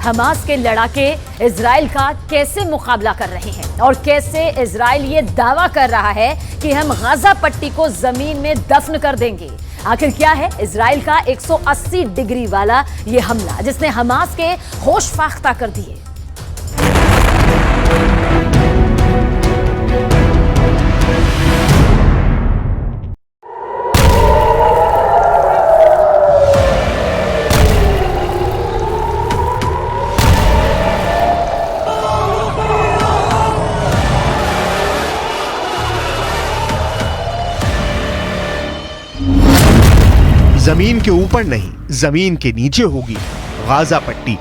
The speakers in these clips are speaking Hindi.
हमास के लड़ाके इजराइल का कैसे मुकाबला कर रहे हैं और कैसे इजराइल ये दावा कर रहा है कि हम गाजा पट्टी को जमीन में दफन कर देंगे। आखिर क्या है इजराइल का 180 डिग्री वाला ये हमला जिसने हमास के होश फाख्ता कर दिए। जमीन के ऊपर नहीं, जमीन के नीचे होगी गाजा पट्टी।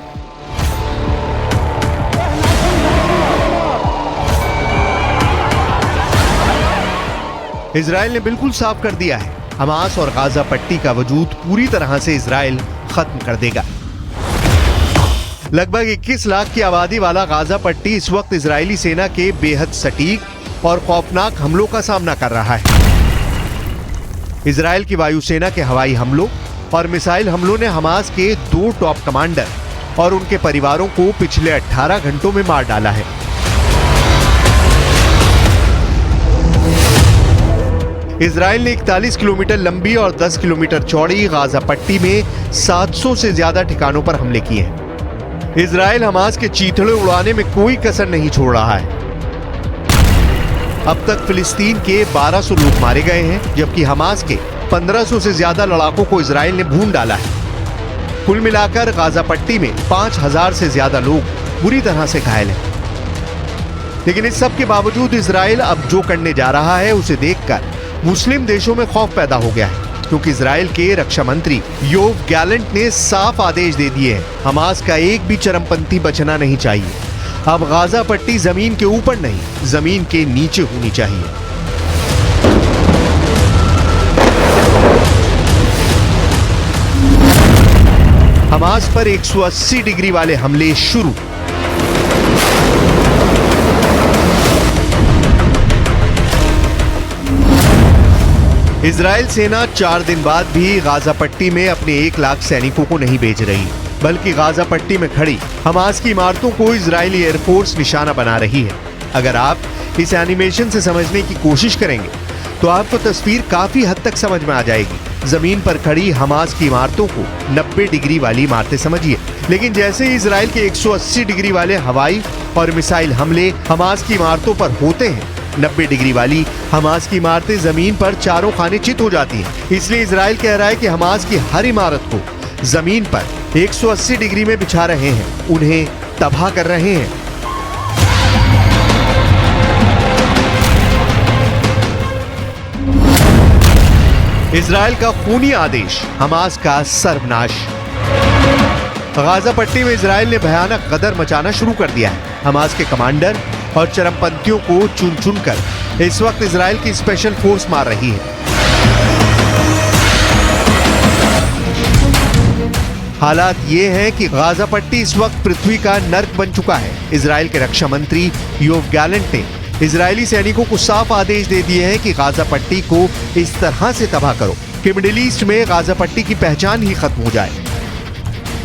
इजराइल ने बिल्कुल साफ कर दिया है, हमास और गाजा पट्टी का वजूद पूरी तरह से इजराइल खत्म कर देगा। लगभग 21 लाख की आबादी वाला गाजा पट्टी इस वक्त इजरायली सेना के बेहद सटीक और खौफनाक हमलों का सामना कर रहा है। इजराइल की वायुसेना के हवाई हमलों और मिसाइल हमलों ने हमास के 2 टॉप कमांडर और उनके परिवारों को पिछले 18 घंटों में मार डाला है। इजराइल ने 41 किलोमीटर लंबी और 10 किलोमीटर चौड़ी गाजा पट्टी में 700 से ज्यादा ठिकानों पर हमले किए हैं। इजराइल हमास के चीथड़े उड़ाने में कोई कसर नहीं छोड़ रहा है। अब तक फिलिस्तीन के 1200 लोग मारे गए हैं, जबकि हमास के 1500 से ज्यादा लड़ाकों को इजराइल ने भून डाला है। कुल मिलाकर गाजा पट्टी में 5000 से ज्यादा लोग बुरी तरह से घायल हैं। लेकिन इस सब के बावजूद इजराइल अब जो करने जा रहा है उसे देखकर मुस्लिम देशों में खौफ पैदा हो गया है, क्योंकि इजराइल के रक्षा मंत्री योव गैलेंट ने साफ आदेश दे दिए हैं, हमास का एक भी चरमपंथी बचना नहीं चाहिए। अब गाजा पट्टी जमीन के ऊपर नहीं, जमीन के नीचे होनी चाहिए। हमास पर 180 डिग्री वाले हमले शुरू। इजराइल सेना 4 दिन बाद भी गाजा पट्टी में अपने 1 लाख सैनिकों को नहीं भेज रही, बल्कि गाजा पट्टी में खड़ी हमास की इमारतों को इजरायली एयरफोर्स निशाना बना रही है। अगर आप इस एनिमेशन से समझने की कोशिश करेंगे तो आपको तस्वीर काफी हद तक समझ में आ जाएगी। जमीन पर खड़ी हमास की इमारतों को 90 डिग्री वाली इमारतें समझिए, लेकिन जैसे ही इजराइल के 180 डिग्री वाले हवाई और मिसाइल हमले हमास की इमारतों पर होते हैं, 90 डिग्री वाली हमास की इमारतें जमीन पर चारों खाने चित हो जाती हैं। इसलिए इजराइल कह रहा है कि हमास की हर इमारत को जमीन पर 180 डिग्री में बिछा रहे हैं, उन्हें तबाह कर रहे हैं। इजराइल का खूनी आदेश, हमास का सर्वनाश। गाजा पट्टी में इजराइल ने भयानक गदर मचाना शुरू कर दिया है। हमास के कमांडर और चरमपंथियों को चुन चुनकर इस वक्त इजराइल की स्पेशल फोर्स मार रही है। हालात ये हैं कि गाजा पट्टी इस वक्त पृथ्वी का नर्क बन चुका है। इजराइल के रक्षा मंत्री योव गैलेंट ने इजरायली सैनिकों को साफ आदेश दे दिए हैं कि गाजा पट्टी को इस तरह से तबाह करो कि मिडिल ईस्ट में गाजा पट्टी की पहचान ही खत्म हो जाए।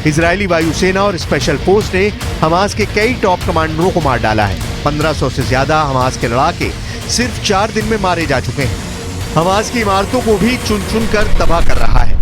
इजरायली वायुसेना और स्पेशल फोर्स ने हमास के कई टॉप कमांडरों को मार डाला है। 1500 से ज्यादा हमास के लड़ाके सिर्फ 4 दिन में मारे जा चुके हैं। हमास की इमारतों को भी चुन चुन कर तबाह कर रहा है।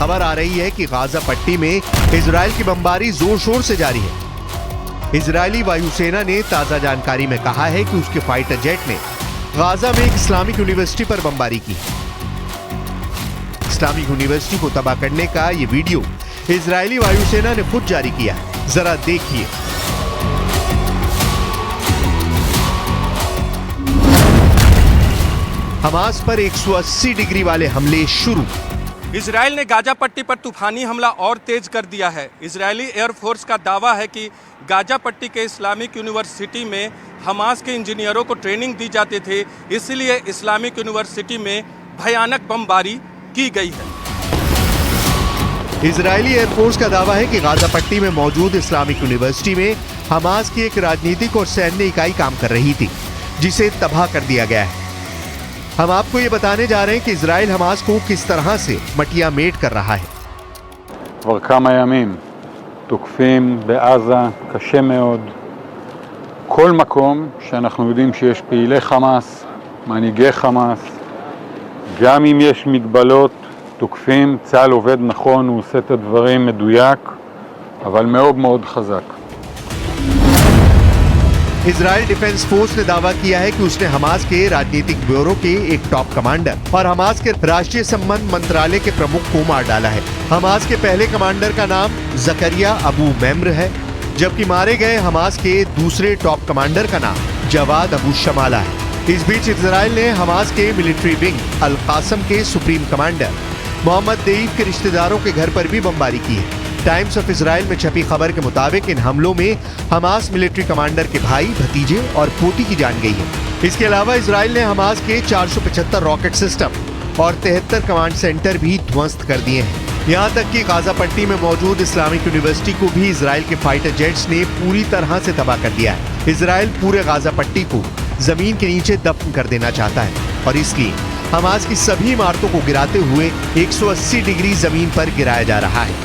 खबर आ रही है कि गाजा पट्टी में इजराइल की बमबारी जोर शोर से जारी है। इजरायली वायुसेना ने ताजा जानकारी में कहा है कि उसके फाइटर जेट ने गाजा में एक इस्लामिक यूनिवर्सिटी पर बमबारी की। इस्लामिक यूनिवर्सिटी को तबाह करने का ये वीडियो इजरायली वायुसेना ने खुद जारी किया है, जरा देखिए। हमास पर 180 डिग्री वाले हमले शुरू। इजराइल ने गाजा पट्टी पर तूफानी हमला और तेज कर दिया है। इजरायली एयरफोर्स का दावा है कि गाजा पट्टी के इस्लामिक यूनिवर्सिटी में हमास के इंजीनियरों को ट्रेनिंग दी जाती थी, इसलिए इस्लामिक यूनिवर्सिटी में भयानक बमबारी की गई है। इजरायली एयरफोर्स का दावा है कि गाजा पट्टी में मौजूद इस्लामिक यूनिवर्सिटी में हमास की एक राजनीतिक और सैन्य इकाई काम कर रही थी, जिसे तबाह कर दिया गया है। हम आपको ये बताने जा रहे हैं कि इजराइल हमास को किस तरह से मटिया मेट कर रहा है। כבר כמה ימים תוקפים בעזה קשה מאוד כל מקום שאנחנו יודעים שיש פעילי חמאס, מנהיגי חמאס, גם אם יש מגבלות תוקפים, צה"ל עובד נכון, הוא עושה את הדברים מדויק, אבל מאוד מאוד חזק. इजराइल डिफेंस फोर्स ने दावा किया है कि उसने हमास के राजनीतिक ब्यूरो के एक टॉप कमांडर और हमास के राष्ट्रीय संबंध मंत्रालय के प्रमुख को मार डाला है। हमास के पहले कमांडर का नाम जकरिया अबू मेम्र है, जबकि मारे गए हमास के दूसरे टॉप कमांडर का नाम जवाद अबू शमाला है। इस बीच इजराइल ने हमास के मिलिट्री विंग अल कासम के सुप्रीम कमांडर मोहम्मद देईफ के रिश्तेदारों के घर पर भी बमबारी की है। टाइम्स ऑफ इजराइल में छपी खबर के मुताबिक इन हमलों में हमास मिलिट्री कमांडर के भाई, भतीजे और पोती की जान गई है। इसके अलावा इजराइल ने हमास के 475 रॉकेट सिस्टम और 73 कमांड सेंटर भी ध्वस्त कर दिए हैं। यहाँ तक कि गाजा पट्टी में मौजूद इस्लामिक यूनिवर्सिटी को भी इजराइल के फाइटर जेट्स ने पूरी तरह से तबाह कर दिया है। इजराइल पूरे गाजा पट्टी को जमीन के नीचे दफन कर देना चाहता है और इसलिए हमास की सभी इमारतों को गिराते हुए 180 डिग्री जमीन पर गिराया जा रहा है।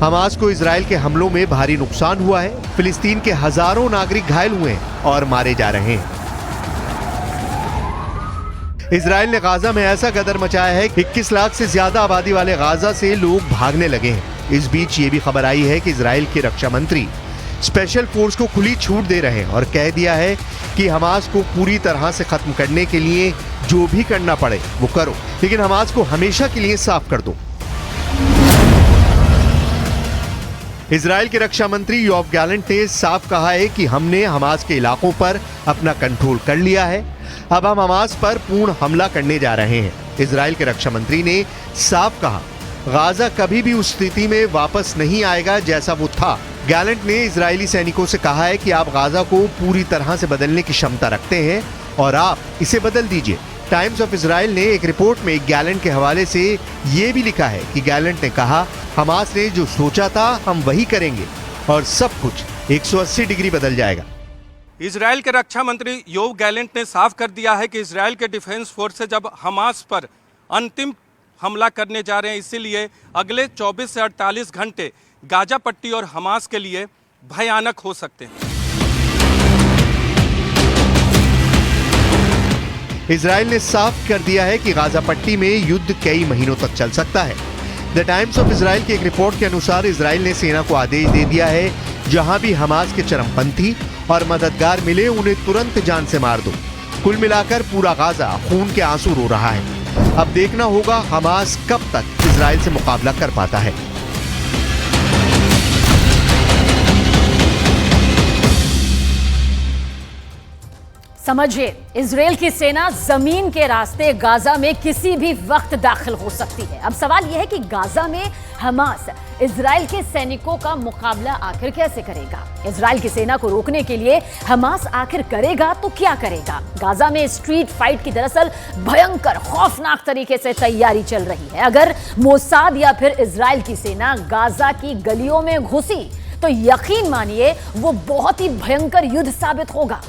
हमास को इजराइल के हमलों में भारी नुकसान हुआ है। फिलिस्तीन के हजारों नागरिक घायल हुए हैं और मारे जा रहे हैं। इजराइल ने गाजा में ऐसा गदर मचाया है कि 21 लाख से ज्यादा आबादी वाले गाजा से लोग भागने लगे हैं। इस बीच ये भी खबर आई है कि इजराइल के रक्षा मंत्री स्पेशल फोर्स को खुली छूट दे रहे हैं और कह दिया है कि हमास को पूरी तरह से खत्म करने के लिए जो भी करना पड़े वो करो, लेकिन हमास को हमेशा के लिए साफ कर दो। इजराइल के रक्षा मंत्री योव गैलेंट ने साफ कहा है कि हमने हमास के इलाकों पर अपना कंट्रोल कर लिया है, अब हम हमास पर पूर्ण हमला करने जा रहे हैं। इजराइल के रक्षा मंत्री ने साफ कहा, गाजा कभी भी उस स्थिति में वापस नहीं आएगा जैसा वो था। गैलेंट ने इजरायली सैनिकों से कहा है कि आप गाजा को पूरी तरह से बदलने की क्षमता रखते हैं और आप इसे बदल दीजिए। टाइम्स ऑफ इजराइल ने एक रिपोर्ट में गैलेंट के हवाले से ये भी लिखा है कि गैलेंट ने कहा, हमास ने जो सोचा था हम वही करेंगे और सब कुछ 180 डिग्री बदल जाएगा। इजराइल के रक्षा मंत्री योव गैलेंट ने साफ कर दिया है कि इजराइल के डिफेंस फोर्सेज अब हमास पर अंतिम हमला करने जा रहे हैं, इसीलिए अगले 24 से 48 घंटे गाजा पट्टी और हमास के लिए भयानक हो सकते हैं। इजराइल ने साफ कर दिया है कि गाजा पट्टी में युद्ध कई महीनों तक चल सकता है। द टाइम्स ऑफ इजराइल की एक रिपोर्ट के अनुसार इजराइल ने सेना को आदेश दे दिया है, जहां भी हमास के चरमपंथी और मददगार मिले उन्हें तुरंत जान से मार दो। कुल मिलाकर पूरा गाजा खून के आंसू रो रहा है। अब देखना होगा हमास कब तक इजराइल से मुकाबला कर पाता है। समझिए, इजराइल की सेना जमीन के रास्ते गाजा में किसी भी वक्त दाखिल हो सकती है। अब सवाल यह है कि गाजा में हमास इजराइल के सैनिकों का मुकाबला आखिर कैसे करेगा? इजराइल की सेना को रोकने के लिए हमास आखिर करेगा तो क्या करेगा? गाजा में स्ट्रीट फाइट की दरअसल भयंकर खौफनाक तरीके से तैयारी चल रही है। अगर मोसाद या फिर इजराइल की सेना गाजा की गलियों में घुसी तो यकीन मानिए वो बहुत ही भयंकर युद्ध साबित होगा।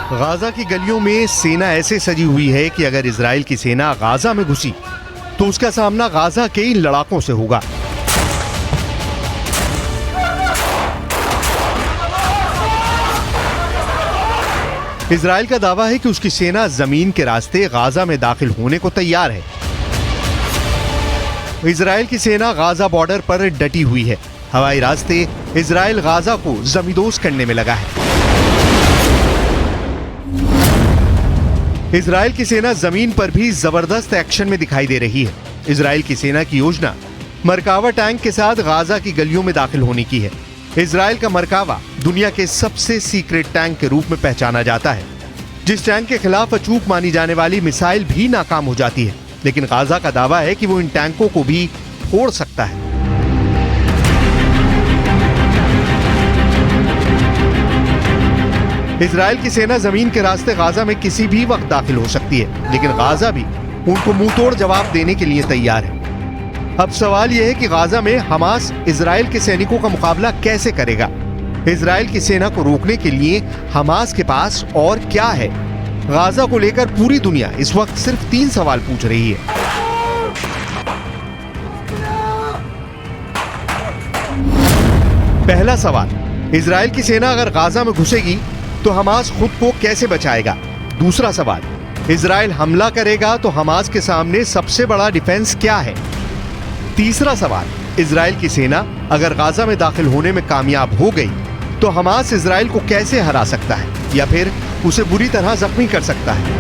गाजा की गलियों में सेना ऐसे सजी हुई है कि अगर इजराइल की सेना गाजा में घुसी तो उसका सामना गाजा के इन लड़ाकों से होगा। इजराइल का दावा है कि उसकी सेना जमीन के रास्ते गाजा में दाखिल होने को तैयार है। इजराइल की सेना गाजा बॉर्डर पर डटी हुई है। हवाई रास्ते इजराइल गाजा को जमींदोज करने में लगा है। इजराइल की सेना जमीन पर भी जबरदस्त एक्शन में दिखाई दे रही है। इजराइल की सेना की योजना मरकावा टैंक के साथ गाजा की गलियों में दाखिल होने की है। इजराइल का मरकावा दुनिया के सबसे सीक्रेट टैंक के रूप में पहचाना जाता है। जिस टैंक के खिलाफ अचूक मानी जाने वाली मिसाइल भी नाकाम हो जाती है, लेकिन गाजा का दावा है कि वो इन टैंकों को भी फोड़ सकता है। इजराइल की सेना जमीन के रास्ते गाजा में किसी भी वक्त दाखिल हो सकती है, लेकिन गाजा भी उनको मुंहतोड़ जवाब देने के लिए तैयार है। अब सवाल यह है कि गाजा में हमास इजराइल के सैनिकों का मुकाबला कैसे करेगा। इजराइल की सेना को रोकने के लिए हमास के पास और क्या है। गाजा को लेकर पूरी दुनिया इस वक्त सिर्फ 3 सवाल पूछ रही है। पहला सवाल, इजराइल की सेना अगर गाजा में घुसेगी तो हमास खुद को कैसे बचाएगा। दूसरा सवाल, इजराइल हमला करेगा तो हमास के सामने सबसे बड़ा डिफेंस क्या है। तीसरा सवाल, इजराइल की सेना अगर गाजा में दाखिल होने में कामयाब हो गई तो हमास इजराइल को कैसे हरा सकता है या फिर उसे बुरी तरह जख्मी कर सकता है।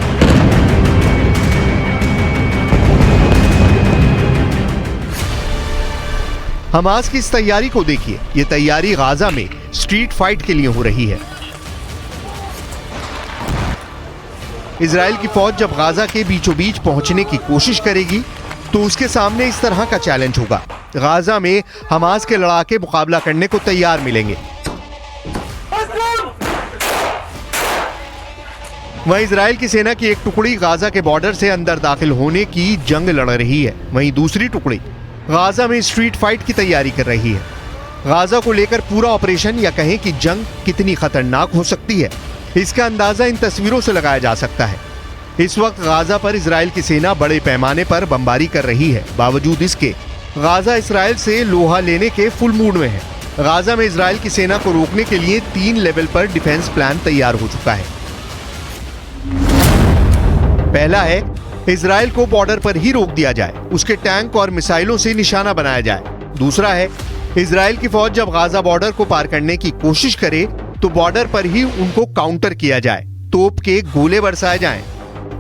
हमास की इस तैयारी को देखिए। ये तैयारी गाजा में स्ट्रीट फाइट के लिए हो रही है। इजराइल की फौज जब गाजा के बीचों बीच पहुंचने की कोशिश करेगी तो उसके सामने इस तरह का चैलेंज होगा। गाजा में हमास के लड़ाके मुकाबला करने को तैयार मिलेंगे। वहीं इजराइल की सेना की एक टुकड़ी गाजा के बॉर्डर से अंदर दाखिल होने की जंग लड़ रही है। वहीं दूसरी टुकड़ी गाजा में स्ट्रीट फाइट की तैयारी कर रही है। गाजा को लेकर पूरा ऑपरेशन या कहें कि जंग कितनी खतरनाक हो सकती है, इसका अंदाजा इन तस्वीरों से लगाया जा सकता है। इस वक्त गाजा पर इजराइल की सेना बड़े पैमाने पर बमबारी कर रही है। बावजूद इसके गाजा इजराइल से लोहा लेने के फुल मूड में है। गाजा में इजराइल की सेना को रोकने के लिए 3 लेवल पर डिफेंस प्लान तैयार हो चुका है। पहला है, इजराइल को बॉर्डर पर ही रोक दिया जाए, उसके टैंक और मिसाइलों से निशाना बनाया जाए। दूसरा है, इजराइल की फौज जब गाजा बॉर्डर को पार करने की कोशिश करे तो बॉर्डर पर ही उनको काउंटर किया जाए, तोप के गोले बरसाए जाएं,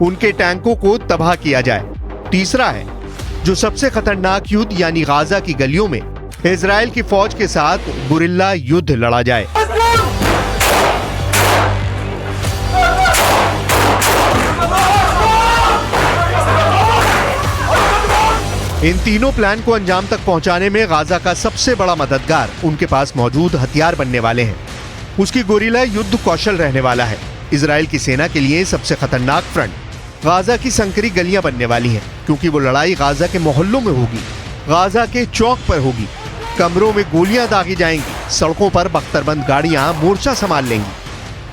उनके टैंकों को तबाह किया जाए। तीसरा है, जो सबसे खतरनाक युद्ध यानी गाजा की गलियों में इजराइल की फौज के साथ गुरिल्ला युद्ध लड़ा जाए। इन तीनों प्लान को अंजाम तक पहुंचाने में गाजा का सबसे बड़ा मददगार उनके पास मौजूद हथियार बनने वाले हैं। उसकी गोरिल्ला युद्ध कौशल रहने वाला है। इजराइल की सेना के लिए सबसे खतरनाक फ्रंट गाजा की संकरी गलियां बनने वाली हैं, क्योंकि वो लड़ाई गाजा के मोहल्लों में होगी, गाजा के चौक पर होगी। कमरों में गोलियां दागी जाएंगी, सड़कों पर बख्तरबंद गाड़ियां मोर्चा संभाल लेंगी,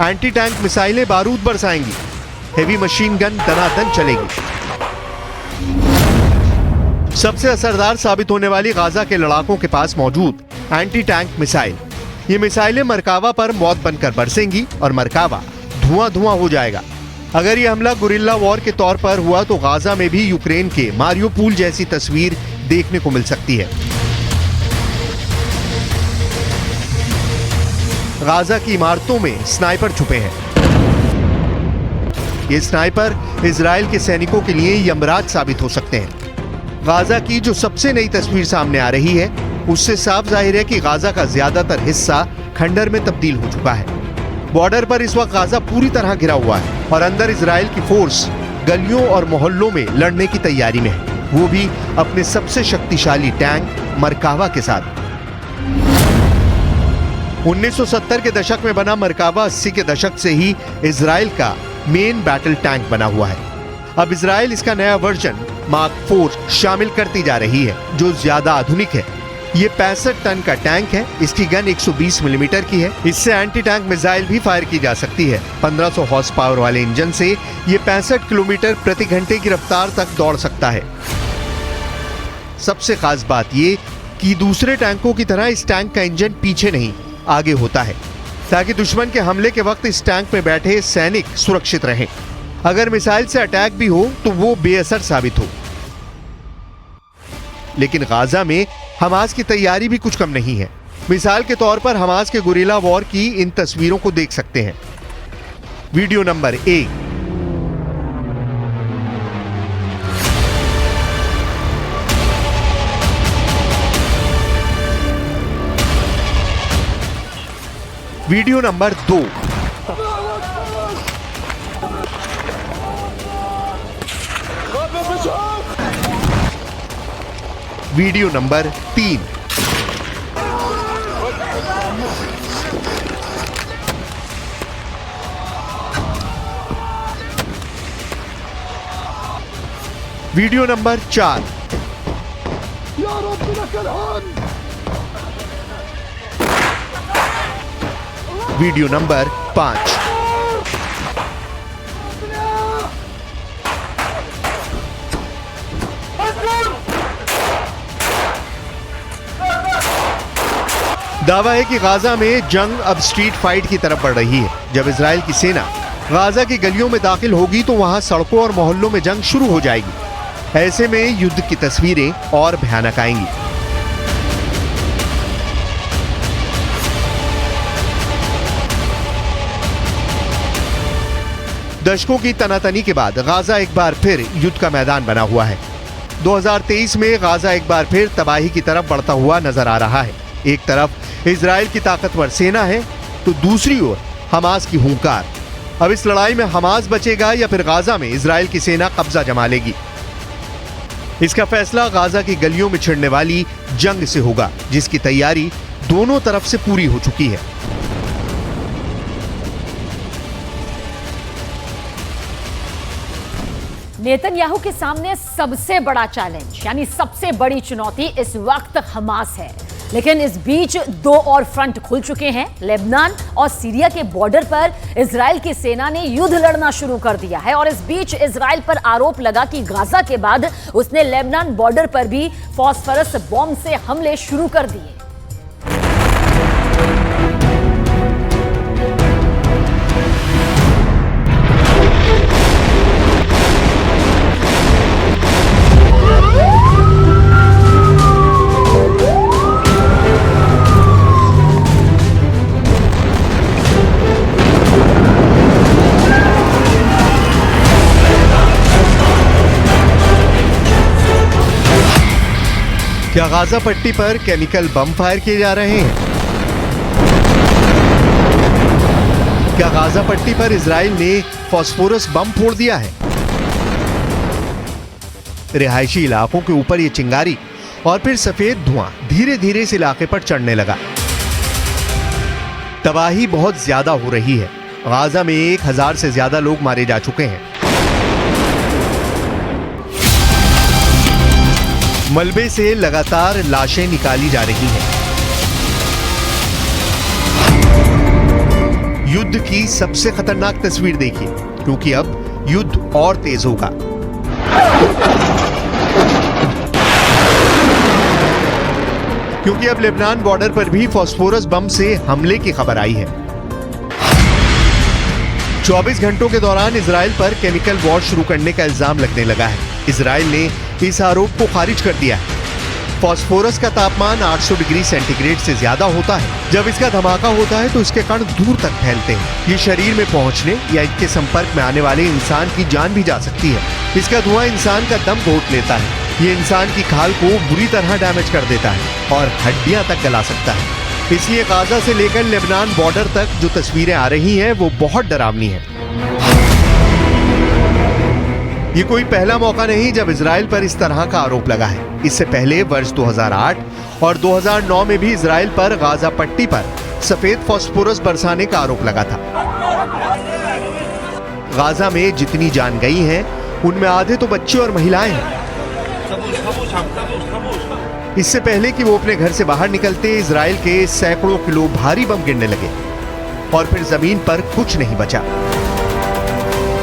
एंटी टैंक मिसाइलें बारूद बरसाएंगी, हेवी मशीन गन दनादन चलेगी। सबसे असरदार साबित होने वाली गाजा के लड़ाकों के पास मौजूद एंटी टैंक मिसाइल। ये मिसाइलें मरकावा पर मौत बनकर बरसेंगी और मरकावा धुआं धुआं हो जाएगा। अगर ये हमला गुरिल्ला वॉर के तौर पर हुआ तो गाजा में भी यूक्रेन के मारियोपोल जैसी तस्वीर देखने को मिल सकती है। गाजा की इमारतों में स्नाइपर छुपे हैं। ये स्नाइपर इजराइल के सैनिकों के लिए यमराज साबित हो सकते हैं। गाजा की जो सबसे नई तस्वीर सामने आ रही है, उससे साफ जाहिर है कि गाजा का ज्यादातर हिस्सा खंडर में तब्दील हो चुका है। बॉर्डर पर इस वक्त गाजा पूरी तरह घिरा हुआ है और अंदर इजराइल की फोर्स गलियों और मोहल्लों में लड़ने की तैयारी में है, वो भी अपने सबसे शक्तिशाली टैंक मरकावा के साथ। 1970 के दशक में बना मरकावा 80 के दशक से ही इजराइल का मेन बैटल टैंक बना हुआ है। अब इजराइल इसका नया वर्जन मार्क 4 शामिल करती जा रही है, जो ज्यादा आधुनिक है। ये 65 टन का टैंक है। इसकी गन 120 मिलीमीटर की है। इससे एंटी टैंक मिसाइल भी फायर की जा सकती है। 1500 हॉर्स पावर वाले इंजन से ये 65 किलोमीटर प्रति घंटे की रफ्तार तक दौड़ सकता है। सबसे खास बात ये कि दूसरे टैंकों की तरह इस टैंक का इंजन पीछे नहीं आगे होता है, ताकि दुश्मन के हमले के वक्त इस टैंक में बैठे सैनिक सुरक्षित रहें। अगर मिसाइल से अटैक भी हो तो वो बेअसर साबित हो। लेकिन गाजा में हमास की तैयारी भी कुछ कम नहीं है। मिसाल के तौर पर हमास के गुरिल्ला वॉर की इन तस्वीरों को देख सकते हैं। Video number 1। Video number 2। Video number 3। Video number 4। Video number 5। दावा है कि गाजा में जंग अब स्ट्रीट फाइट की तरफ बढ़ रही है। जब इजराइल की सेना गाजा की गलियों में दाखिल होगी तो वहां सड़कों और मोहल्लों में जंग शुरू हो जाएगी। ऐसे में युद्ध की तस्वीरें और भयानक आएंगी। दशकों की तनातनी के बाद गाजा एक बार फिर युद्ध का मैदान बना हुआ है। 2023 में गाजा एक बार फिर तबाही की तरफ बढ़ता हुआ नजर आ रहा है। एक तरफ इजराइल की ताकतवर सेना है तो दूसरी ओर हमास की हुंकार। अब इस लड़ाई में हमास बचेगा या फिर गाजा में इजराइल की सेना कब्जा जमा लेगी? इसका फैसला गाजा की गलियों में छिड़ने वाली जंग से होगा, जिसकी तैयारी दोनों तरफ से पूरी हो चुकी है। नेतन्याहू के सामने सबसे बड़ा चैलेंज यानी सबसे बड़ी चुनौती इस वक्त हमास है। लेकिन इस बीच 2 और फ्रंट खुल चुके हैं। लेबनान और सीरिया के बॉर्डर पर इजराइल की सेना ने युद्ध लड़ना शुरू कर दिया है और इस बीच इजराइल पर आरोप लगा कि गाजा के बाद उसने लेबनान बॉर्डर पर भी फास्फोरस बॉम्ब से हमले शुरू कर दिए। क्या गाजा पट्टी पर केमिकल बम फायर किए जा रहे हैं? क्या गाजा पट्टी पर इजराइल ने फास्फोरस बम फोड़ दिया है? रिहायशी इलाकों के ऊपर ये चिंगारी और फिर सफेद धुआं धीरे धीरे इस इलाके पर चढ़ने लगा। तबाही बहुत ज्यादा हो रही है। गाजा में 1000 से ज्यादा लोग मारे जा चुके हैं। मलबे से लगातार लाशें निकाली जा रही हैं। युद्ध की सबसे खतरनाक तस्वीर देखिए, क्योंकि अब युद्ध और तेज होगा। क्योंकि अब लेबनान बॉर्डर पर भी फास्फोरस बम से हमले की खबर आई है। 24 घंटों के दौरान इजराइल पर केमिकल वॉर शुरू करने का इल्जाम लगने लगा है। इजराइल ने इस आरोप को खारिज कर दिया है। फास्फोरस का तापमान 800 डिग्री सेंटीग्रेड से ज्यादा होता है। जब इसका धमाका होता है तो इसके कण दूर तक फैलते हैं। ये शरीर में पहुंचने या इसके संपर्क में आने वाले इंसान की जान भी जा सकती है। इसका धुआं इंसान का दम घोट लेता है। ये इंसान की खाल को बुरी तरह डैमेज कर देता है और हड्डियां तक गला सकता है। इसलिए गाजा से लेकर लेबनान बॉर्डर तक जो तस्वीरें आ रही हैं वो बहुत डरावनी है। ये कोई पहला मौका नहीं जब इजराइल पर इस तरह का आरोप लगा है। इससे पहले वर्ष 2008 और 2009 में भी इजराइल पर गाजा पट्टी पर सफेद फास्फोरस बरसाने का आरोप लगा था। गाजा में जितनी जान गई हैं, उनमें आधे तो बच्चे और महिलाएं हैं। इससे पहले कि वो अपने घर से बाहर निकलते इजराइल के सैकड़ों किलो भारी बम गिरने लगे और फिर जमीन पर कुछ नहीं बचा।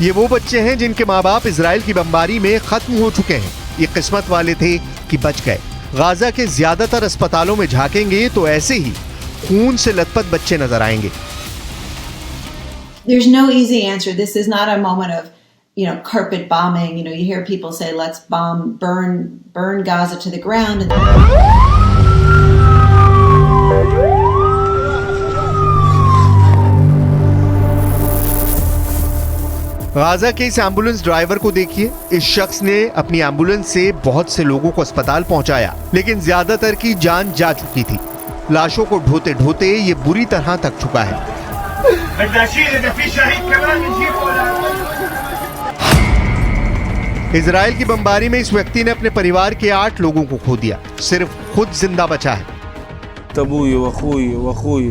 ये वो बच्चे हैं जिनके माँ बाप इजराइल की बमबारी में खत्म हो चुके हैं। ये किस्मत वाले थे कि बच गए। गाजा के ज्यादातर अस्पतालों में झांकेंगे तो ऐसे ही खून से लथपथ बच्चे नजर आएंगे। There's no easy answer. This is not a moment of, carpet bombing. You hear people say, let's burn Gaza to the ground. Gaza के इस एम्बुलेंस ड्राइवर को देखिए। इस शख्स ने अपनी एम्बुलेंस से बहुत से लोगों को अस्पताल पहुंचाया, लेकिन ज्यादातर की जान जा चुकी थी। लाशों को ढोते ढोते ये बुरी तरह थक चुका है। इजराइल की बमबारी में इस व्यक्ति ने अपने परिवार के 8 लोगों को खो दिया, सिर्फ खुद जिंदा बचा है। अबूई वअखूई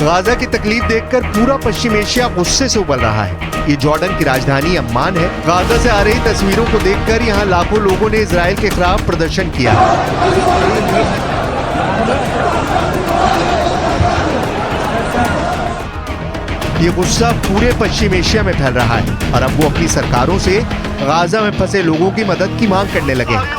गाजा की तकलीफ देखकर पूरा पश्चिम एशिया गुस्से से उबल रहा है। ये जॉर्डन की राजधानी अम्मान है। गाजा से आ रही तस्वीरों को देखकर यहाँ लाखों लोगों ने इजराइल के खिलाफ प्रदर्शन किया। ये गुस्सा पूरे पश्चिम एशिया में फैल रहा है और अब वो अपनी सरकारों से गाजा में फंसे लोगों की मदद की मांग करने लगे हैं।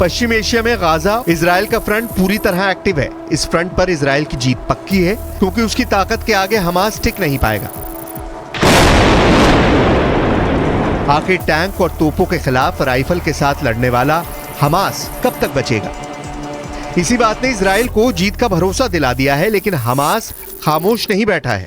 पश्चिम एशिया में गाजा इजराइल का फ्रंट पूरी तरह एक्टिव है। इस फ्रंट पर इजराइल की जीत पक्की है क्योंकि उसकी ताकत के आगे हमास टिक नहीं पाएगा। आखिर टैंक और तोपों के खिलाफ राइफल के साथ लड़ने वाला हमास कब तक बचेगा? इसी बात ने इजराइल को जीत का भरोसा दिला दिया है, लेकिन हमास खामोश नहीं बैठा है।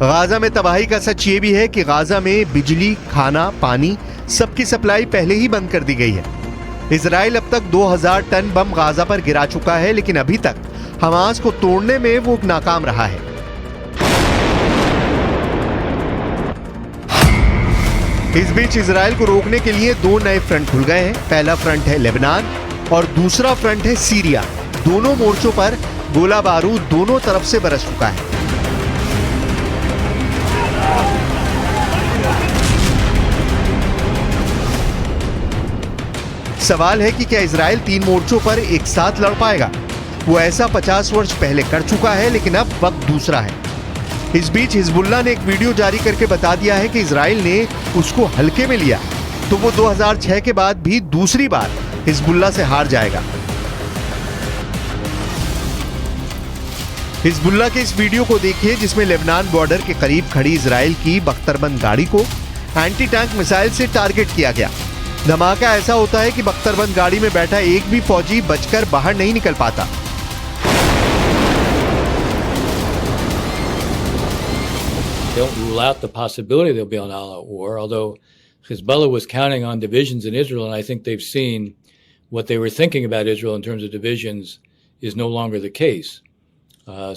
गाजा में तबाही का सच ये भी है कि गाजा में बिजली, खाना, पानी सबकी सप्लाई पहले ही बंद कर दी गई है। इजराइल अब तक 2000 टन बम गाजा पर गिरा चुका है, लेकिन अभी तक हमास को तोड़ने में वो नाकाम रहा है। इस बीच इजराइल को रोकने के लिए 2 नए फ्रंट खुल गए हैं। पहला फ्रंट है लेबनान और दूसरा फ्रंट है सीरिया। दोनों मोर्चों पर गोला बारूद दोनों तरफ से बरस चुका है। सवाल है कि क्या इजराइल 3 मोर्चों पर एक साथ लड़ पाएगा? वो ऐसा 50 वर्ष पहले कर चुका है, लेकिन अब वक्त दूसरा है। इस बीच हिजबुल्ला ने एक वीडियो जारी करके बता दिया है कि इजराइल ने उसको हल्के में लिया तो वो 2006 के बाद भी दूसरी बार हिजबुल्ला से हार जाएगा। हिजबुल्ला के इस वीडियो को देखिए जिसमें लेबनान बॉर्डर के करीब खड़ी इजराइल की बख्तरबंद गाड़ी को एंटी टैंक मिसाइल से टारगेट किया गया। धमाका ऐसा होता है कि बख्तरबंद गाड़ी में बैठा एक भी फौजी बचकर बाहर नहीं निकल पाता। Don't rule out the possibility there'll be an all-out war, although Hezbollah was counting on divisions in Israel, and I think they've seen what they were thinking about Israel in terms of divisions is no longer the case.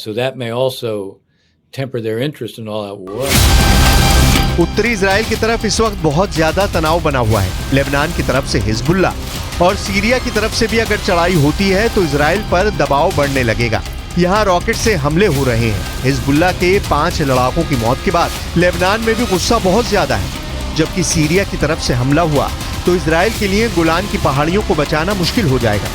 So that may also temper their interest in all-out war. उत्तरी इजराइल की तरफ इस वक्त बहुत ज्यादा तनाव बना हुआ है। लेबनान की तरफ से हिजबुल्ला और सीरिया की तरफ से भी अगर चढ़ाई होती है तो इजराइल पर दबाव बढ़ने लगेगा। यहाँ रॉकेट से हमले हो रहे हैं। हिजबुल्ला के 5 लड़ाकों की मौत के बाद लेबनान में भी गुस्सा बहुत ज्यादा है। जबकि सीरिया की तरफ से हमला हुआ तो इजराइल के लिए गोलान की पहाड़ियों को बचाना मुश्किल हो जाएगा।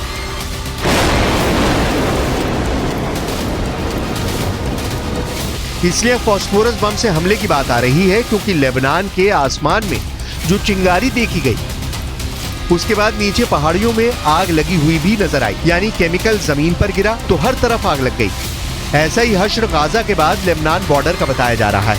इसलिए फास्फोरस बम से हमले की बात आ रही है, क्योंकि लेबनान के आसमान में जो चिंगारी देखी गई उसके बाद नीचे पहाड़ियों में आग लगी हुई भी नजर आई, यानी केमिकल जमीन पर गिरा तो हर तरफ आग लग गई। ऐसा ही हश्र गाजा के बाद लेबनान बॉर्डर का बताया जा रहा है।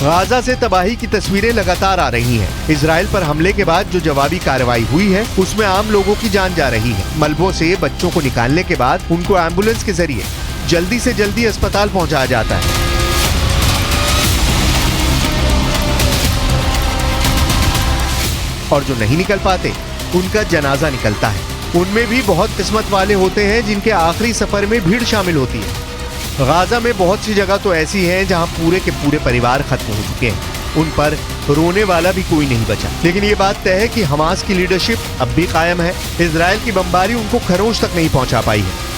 गाजा से तबाही की तस्वीरें लगातार आ रही हैं। इजराइल पर हमले के बाद जो जवाबी कार्रवाई हुई है उसमें आम लोगों की जान जा रही है। मलबों से बच्चों को निकालने के बाद उनको एम्बुलेंस के जरिए जल्दी से जल्दी अस्पताल पहुंचाया जाता है। और जो नहीं निकल पाते उनका जनाजा निकलता है। उनमें भी बहुत किस्मत वाले होते हैं जिनके आखिरी सफर में भीड़ शामिल होती है। गाजा में बहुत सी जगह तो ऐसी हैं जहां पूरे के पूरे परिवार खत्म हो चुके हैं। उन पर रोने वाला भी कोई नहीं बचा। लेकिन ये बात तय है कि हमास की लीडरशिप अब भी कायम है। इजराइल की बमबारी उनको खरोंच तक नहीं पहुंचा पाई है।